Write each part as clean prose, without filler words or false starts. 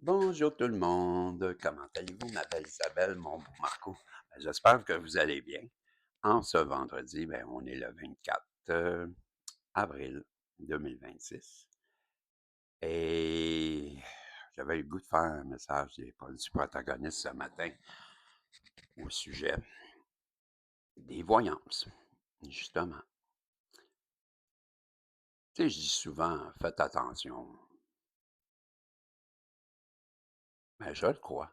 Bonjour tout le monde, comment allez-vous, ma belle Isabelle, mon beau Marco? J'espère que vous allez bien. En ce vendredi, on est le 24 avril 2026 et j'avais le goût de faire un message du protagoniste ce matin au sujet des voyances, justement. Tu sais, je dis souvent, faites attention, mais je le crois.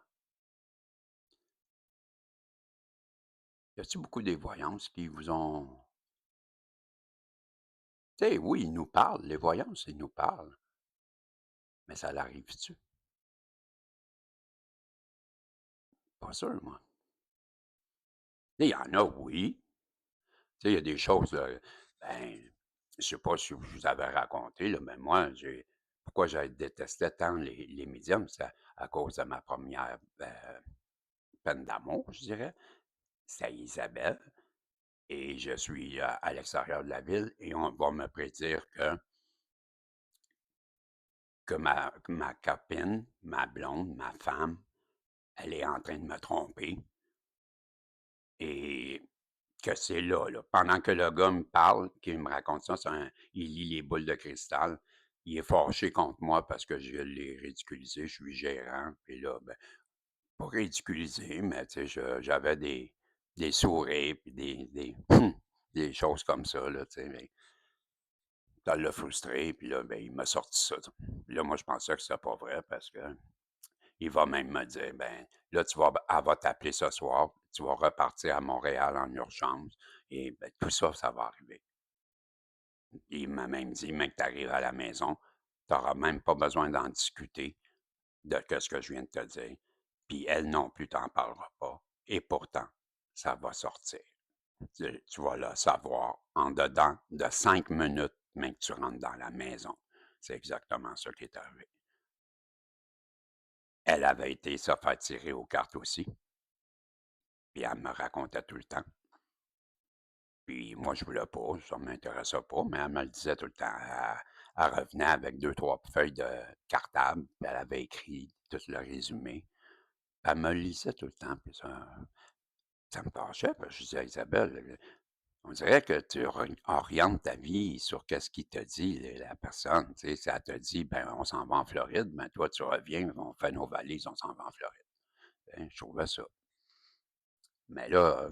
Y a-t-il beaucoup des voyances qui vous ont... Tu sais, oui, ils nous parlent, les voyances, ils nous parlent, mais ça l'arrive-tu? Pas sûr, moi. Il y en a, oui. Tu sais, il y a des choses, je sais pas si je vous avais raconté, là, mais moi, pourquoi je détestais tant les médiums, c'est à cause de ma première peine d'amour, je dirais. C'était Isabelle. Et je suis à l'extérieur de la ville et on va me prédire que ma copine, ma blonde, ma femme, elle est en train de me tromper et que c'est là, pendant que le gars me parle, qu'il me raconte ça, il lit les boules de cristal, il est fâché contre moi parce que je l'ai ridiculisé, je suis gérant, puis là, pas ridiculisé, mais tu sais, j'avais des sourires, puis des choses comme ça, là, tu sais, mais ça l'a frustré, puis là, il m'a sorti ça. Puis là, moi, je pensais que c'était pas vrai parce que il va même me dire, là, elle va t'appeler ce soir, tu vas repartir à Montréal en urgence et tout ça, ça va arriver. Il m'a même dit, même que tu arrives à la maison, tu n'auras même pas besoin d'en discuter de ce que je viens de te dire. Puis elle non plus t'en parlera pas. Et pourtant, ça va sortir. Tu vas le savoir en dedans de 5 minutes, même que tu rentres dans la maison. C'est exactement ça qui est arrivé. Elle avait été se faire tirer aux cartes aussi. Puis elle me racontait tout le temps. Puis moi, je voulais pas, ça ne m'intéressait pas, mais elle me le disait tout le temps. Elle revenait avec 2, 3 feuilles de cartable, puis elle avait écrit tout le résumé. Elle me le lisait tout le temps, puis ça me fâchait, parce que je disais à Isabelle, on dirait que tu orientes ta vie sur qu'est-ce qu'il te dit, la personne. Tu sais, si elle te dit, on s'en va en Floride, toi, tu reviens, on fait nos valises, on s'en va en Floride. Je trouvais ça. Mais là,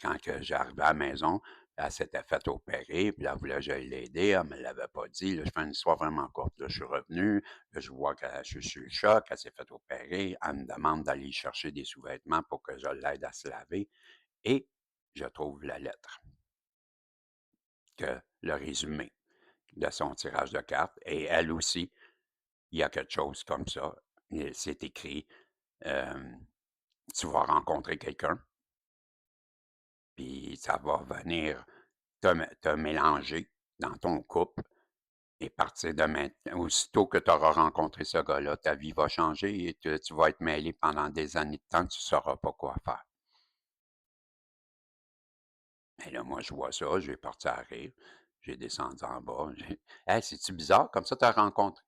quand que j'arrivais à la maison, elle s'était faite opérer, puis là, elle voulait que j'aille l'aider, elle me l'avait pas dit. Là, je fais une histoire vraiment courte. Là, je suis revenu, là, je vois que je suis sur le choc, elle s'est faite opérer, elle me demande d'aller chercher des sous-vêtements pour que je l'aide à se laver, et je trouve la lettre, le résumé de son tirage de cartes, et elle aussi, il y a quelque chose comme ça. C'est écrit, tu vas rencontrer quelqu'un, puis ça va venir te mélanger dans ton couple et partir de maintenant, aussitôt que tu auras rencontré ce gars-là, ta vie va changer et tu vas être mêlé pendant des années de temps, tu ne sauras pas quoi faire. Mais là, moi, je vois ça, j'ai parti à rire, j'ai descendu en bas. Hey, c'est-tu bizarre? Comme ça, tu as rencontré.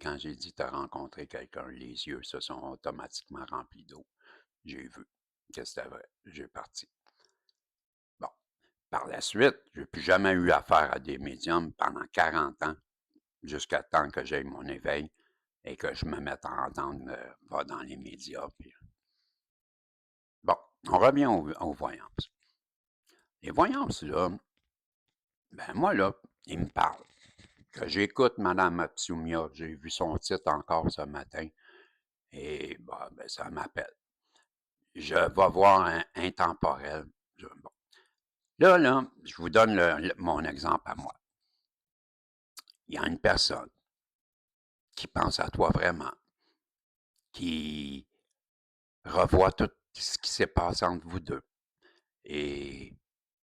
Quand j'ai dit tu as rencontré quelqu'un, les yeux se sont automatiquement remplis d'eau. J'ai vu que c'était vrai. J'ai parti. Bon. Par la suite, je n'ai plus jamais eu affaire à des médiums pendant 40 ans, jusqu'à temps que j'aie mon éveil et que je me mette à entendre va dans les médias. Puis... Bon, on revient aux voyances. Les voyances, là, moi, là, ils me parlent. Que j'écoute Mme Matsumia, j'ai vu son titre encore ce matin, et ça m'appelle. Je vais voir un intemporel. Bon. Là, je vous donne mon exemple à moi. Il y a une personne qui pense à toi vraiment, qui revoit tout ce qui s'est passé entre vous deux. Et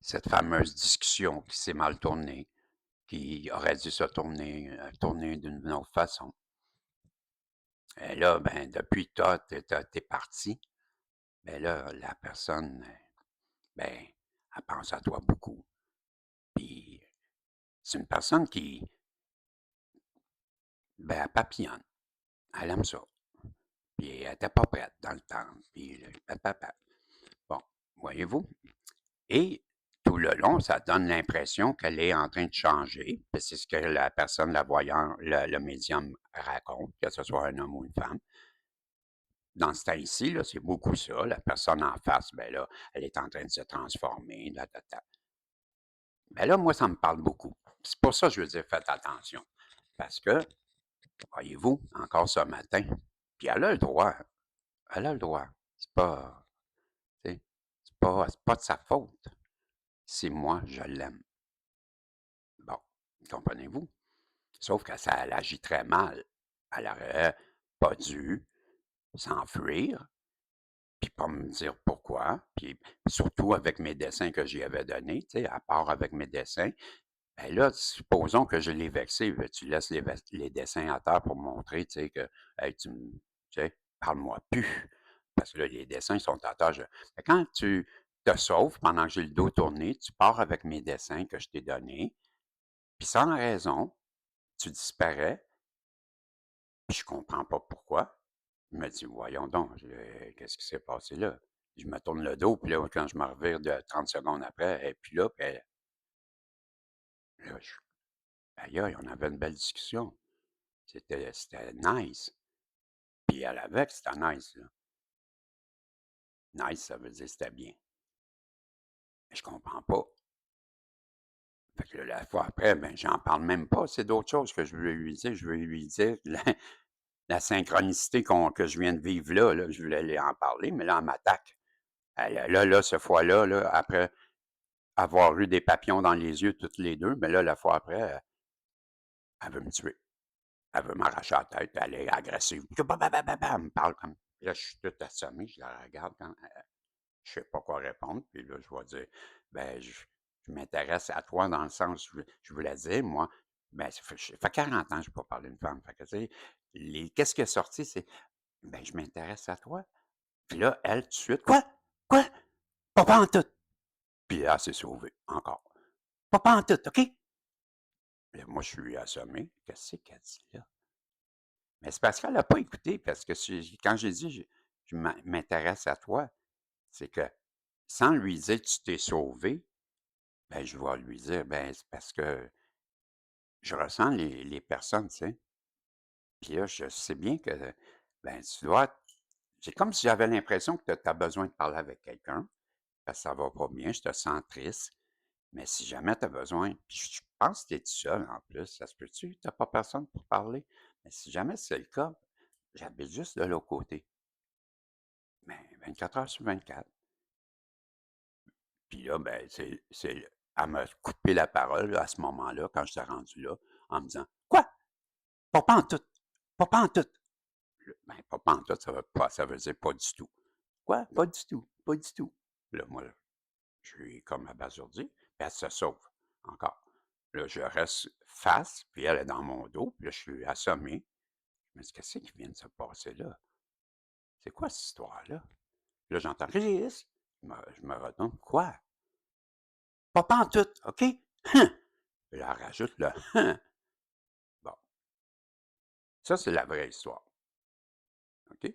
cette fameuse discussion qui s'est mal tournée, qui aurait dû se tourner d'une autre façon. Et là, depuis que t'es parti, là, la personne, elle pense à toi beaucoup. Puis c'est une personne qui, elle papillonne. Elle aime ça. puis elle était pas prête dans le temps, puis bon, voyez-vous? Et tout le long, ça donne l'impression qu'elle est en train de changer, puis c'est ce que la personne, la voyant le médium raconte, que ce soit un homme ou une femme. Dans ce temps-ci, là, c'est beaucoup ça. La personne en face, ben là, elle est en train de se transformer, Ben là, moi, ça me parle beaucoup. C'est pour ça que je veux dire, faites attention. Parce que, voyez-vous, encore ce matin, puis elle a le droit. Elle a le droit. C'est pas, tu sais, c'est pas de sa faute si moi, je l'aime. Bon, comprenez-vous? Sauf que ça, elle agit très mal. Elle aurait pas dû s'enfuir, puis pas me dire pourquoi, puis surtout avec mes dessins que j'y avais donnés, tu sais, à part avec mes dessins. Ben là, supposons que je l'ai vexé, ben tu laisses les dessins à terre pour montrer, tu sais, que hey, tu sais, parle-moi plus. Parce que là, les dessins sont à terre. Mais quand tu te sauves pendant que j'ai le dos tourné, tu pars avec mes dessins que je t'ai donnés, puis sans raison, tu disparais, puis je comprends pas pourquoi. Je me dis, voyons donc, qu'est-ce qui s'est passé là? Je me tourne le dos, puis là, quand je me revire de 30 secondes après, et puis là, là, aïe, aïe, on avait une belle discussion. C'était nice. Puis elle avait que c'était nice, là. Nice, ça veut dire c'était bien. Mais je comprends pas. Fait que là, la fois après, ben, j'en parle même pas. C'est d'autres choses que je veux lui dire. Je veux lui dire la synchronicité que je viens de vivre là, je voulais lui en parler, mais là, elle m'attaque. Là, cette fois-là, là, après avoir eu des papillons dans les yeux toutes les deux, mais là, la fois après, elle veut me tuer. Elle veut m'arracher la tête, elle est agressive. Elle me parle comme. Là, je suis tout assommé, je la regarde quand je sais pas quoi répondre. Puis là, je vais dire, ben, je m'intéresse à toi dans le sens, je voulais dire, moi, ben, ça fait 40 ans que je n'ai pas parlé d'une femme. Fait que, tu sais, qu'est-ce qui est sorti, c'est, ben, je m'intéresse à toi. Puis là, elle, tout de suite, quoi? Quoi? Pas en tout. Puis là, elle s'est sauvée, encore. Pas en tout, OK? Là, moi, je suis assommé. Qu'est-ce qu'elle dit là? Mais c'est parce qu'elle n'a pas écouté, parce que quand j'ai dit, je m'intéresse à toi, c'est que sans lui dire, tu t'es sauvé, ben, je vais lui dire, ben, c'est parce que je ressens les personnes, tu sais. Puis là, je sais bien que, ben, tu dois c'est comme si j'avais l'impression que tu as besoin de parler avec quelqu'un, parce que ça va pas bien, je te sens triste. Mais si jamais tu as besoin, puis je pense que tu es tout seul en plus, ça se peut-tu? Tu pas personne pour parler? Mais si jamais c'est le cas, j'habite juste de l'autre côté. Mais 24 heures sur 24. Puis là, ben, elle m'a coupé la parole là, à ce moment-là, quand j'étais rendu là, en me disant: «Quoi? Pas pantoute! Pas pantoute!» Ben, pas pantoute, ça veut dire pas du tout. «Quoi? Pas du tout, pas du tout». Là, moi, je suis comme abasourdi, puis elle se sauve encore. Là, je reste face, puis elle est dans mon dos, puis là, je suis assommé. Je me dis: «Qu'est-ce qui vient de se passer là? C'est quoi cette histoire-là?» Puis là, j'entends: «Régis!» Je me retourne: «Quoi?» «Pas pantoute, OK? Hein!» Puis là, elle rajoute le «hein». Bon, ça, c'est la vraie histoire, OK?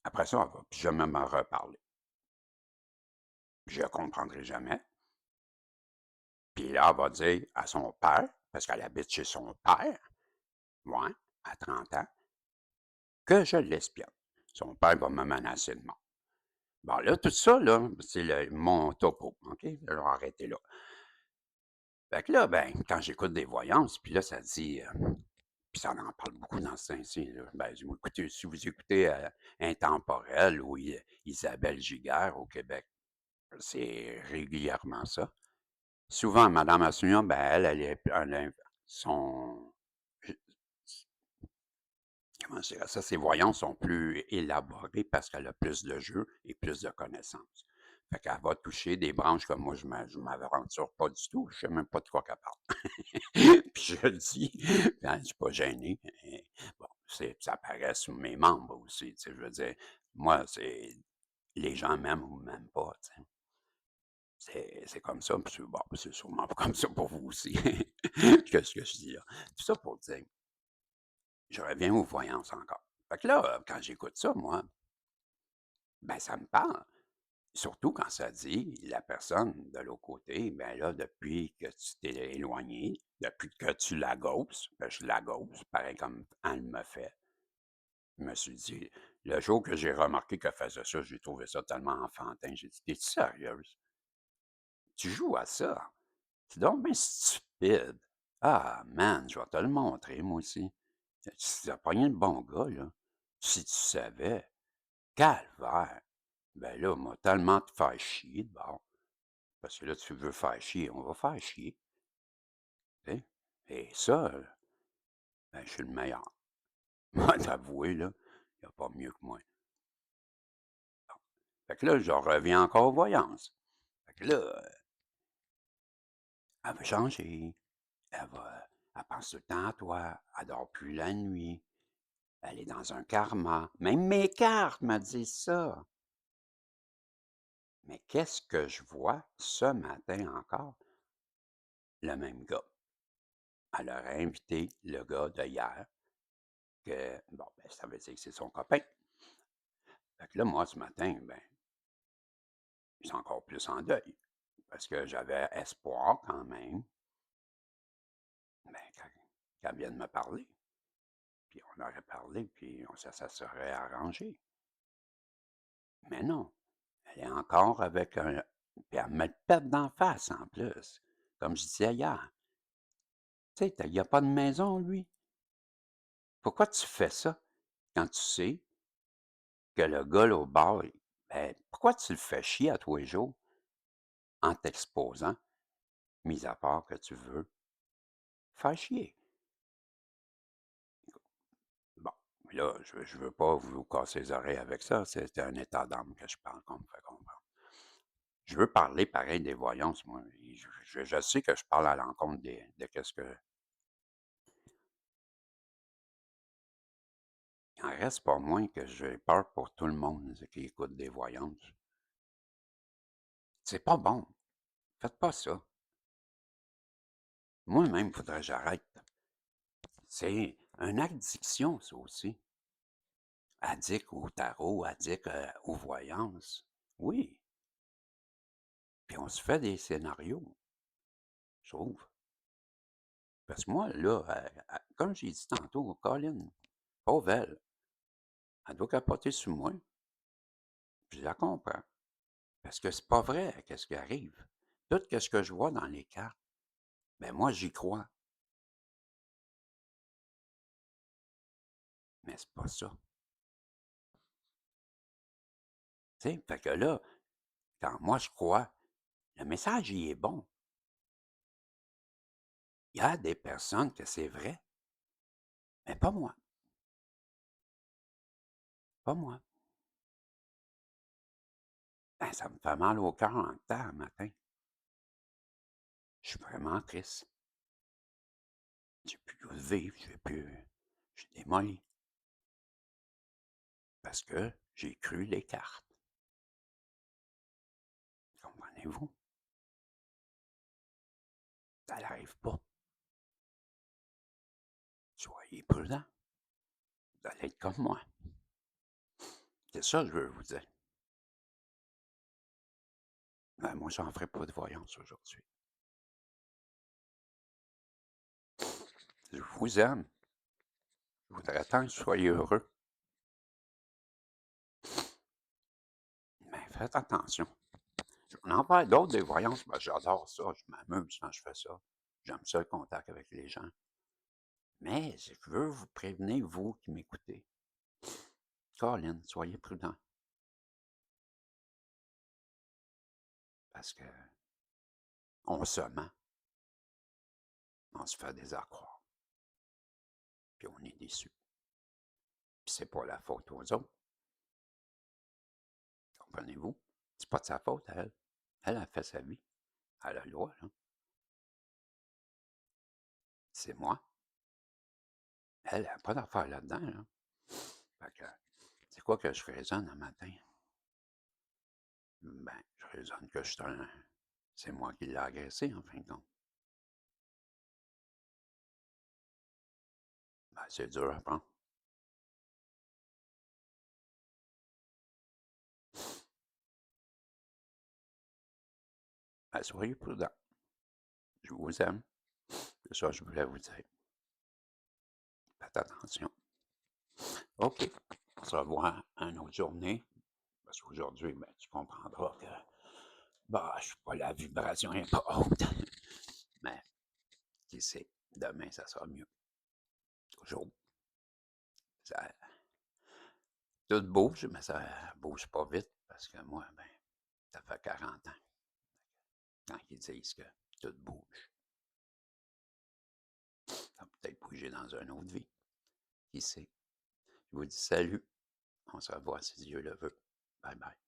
Après ça, elle va plus jamais m'en reparler. Je ne comprendrai jamais. Puis là, elle va dire à son père, parce qu'elle habite chez son père, ouais, à 30 ans, que je l'espionne. Son père va me menacer de mort. Bon, là, tout ça, là, c'est mon topo, OK? Je vais arrêter là. Fait que là, ben, quand j'écoute des voyances, puis là, ça dit, puis ça en parle beaucoup dans ce temps-ci, là. Ben, écoutez, si vous écoutez Intemporel ou Isabelle Giguère au Québec, c'est régulièrement ça. Souvent, Madame Assunta, ben, elle a son je comment je dirais ça? Ses voyances sont plus élaborées parce qu'elle a plus de jeux et plus de connaissances. Fait qu'elle va toucher des branches que moi je m'aventure pas du tout, je sais même pas de quoi qu'elle parle. Puis je le dis, hein, je suis pas gêné, bon, ça paraît sous mes membres aussi, tu sais, je veux dire, moi, c'est les gens m'aiment ou m'aiment pas, tu sais. C'est comme ça, puis bon, c'est sûrement pas comme ça pour vous aussi. Qu'est-ce que je dis là? Tout ça pour dire, je reviens aux voyances encore. Fait que là, quand j'écoute ça, moi, ben, ça me parle. Surtout quand ça dit la personne de l'autre côté, ben là, depuis que tu t'es éloigné, depuis que tu la ghostes, ben, je la ghost, pareil comme elle me fait. Je me suis dit, le jour que j'ai remarqué qu'elle faisait ça, j'ai trouvé ça tellement enfantin. J'ai dit: «Tu sérieuse? Tu joues à ça? C'est donc bien stupide. Ah man, je vais te le montrer moi aussi. Tu as pogné le bon gars, là. Si tu savais. Calvaire! Ben là, m'a tellement te faire chier de bord. Parce que là, tu veux faire chier, on va faire chier, tu sais? Et ça, ben, je suis le meilleur. Moi, t'avouer, là, il y a pas mieux que moi. Fait que là, je reviens encore aux voyances. Fait que là, elle veut changer, elle pense tout le temps à toi, elle dort plus la nuit, elle est dans un karma. Même mes cartes me disent ça. Mais qu'est-ce que je vois ce matin encore? Le même gars. Elle aurait invité le gars de hier que, bon, ben, ça veut dire que c'est son copain. Fait que là, moi, ce matin, ben, je suis encore plus en deuil parce que j'avais espoir quand même, ben, qu'elle vienne me parler. Puis on aurait parlé, puis ça serait arrangé. Mais non, elle est encore avec un. Puis elle me le pète d'en face en plus. Comme je disais hier, tu sais, il n'y a pas de maison, lui. Pourquoi tu fais ça quand tu sais que le gars là au bar, ben, pourquoi tu le fais chier à tous les jours en t'exposant, mis à part que tu veux faire chier? Bon, là, je veux pas vous casser les oreilles avec ça, c'est un état d'âme que je parle, qu'on me fait comprendre. Je veux parler pareil des voyances, moi. Et je sais que je parle à l'encontre de qu'est-ce que. Il en reste pas moins que j'ai peur pour tout le monde qui écoute des voyances. C'est pas bon. Faites pas ça. Moi-même, faudrait que j'arrête. C'est un acte d'addiction, ça aussi. Addict au tarot, addict aux voyances. Oui. Puis on se fait des scénarios, je trouve. Parce que moi, là, comme j'ai dit tantôt, Colin, pauvre elle doit capoter sur moi. Je la comprends. Parce que c'est pas vrai, qu'est-ce qui arrive. Tout ce que je vois dans les cartes, ben moi, j'y crois. Mais c'est pas ça. Tu sais, fait que là, quand moi je crois, le message, il est bon. Il y a des personnes que c'est vrai, mais pas moi. Pas moi. Ben, ça me fait mal au cœur en temps, un matin. Je suis vraiment triste. J'ai plus le goût de vivre, j'ai plus. Je suis démoli. Parce que j'ai cru les cartes. Comprenez-vous? Ça n'arrive pas. Soyez prudents. Vous allez être comme moi. C'est ça que je veux vous dire. Ben, moi, j'en ferai pas de voyance aujourd'hui. Je vous aime. Je voudrais tant que vous soyez heureux. Mais faites attention. On en parle d'autres des voyances. Ben, j'adore ça. Je m'amuse quand je fais ça. J'aime ça le contact avec les gens. Mais je veux vous prévenir, vous qui m'écoutez. Colin, soyez prudents. Parce que on se ment. On se fait des accroires. Puis on est déçus. Puis c'est pas la faute aux autres. Comprenez-vous? C'est pas de sa faute à elle. Elle a fait sa vie. Elle a le droit, là. C'est moi. Elle n'a pas d'affaire là-dedans, là. Fait que, c'est quoi que je raisonne un matin? Ben, je raisonne que je suis un. C'est moi qui l'ai agressé, en fin de compte. Ben, c'est dur à prendre. soyez prudents. Je vous aime. C'est ça que je voulais vous dire. Faites attention. OK. On se revoit une autre journée. Parce qu'aujourd'hui, ben, tu comprendras que bah, je suis pas la vibration est pas haute. Mais qui sait, demain, ça sera mieux. Toujours. Ça, tout bouge, mais ça bouge pas vite parce que moi, ben, ça fait 40 ans quand ils disent que tout bouge. Ça va peut-être bouger dans une autre vie. Qui sait? Je vous dis salut. On se revoit si Dieu le veut. Bye bye.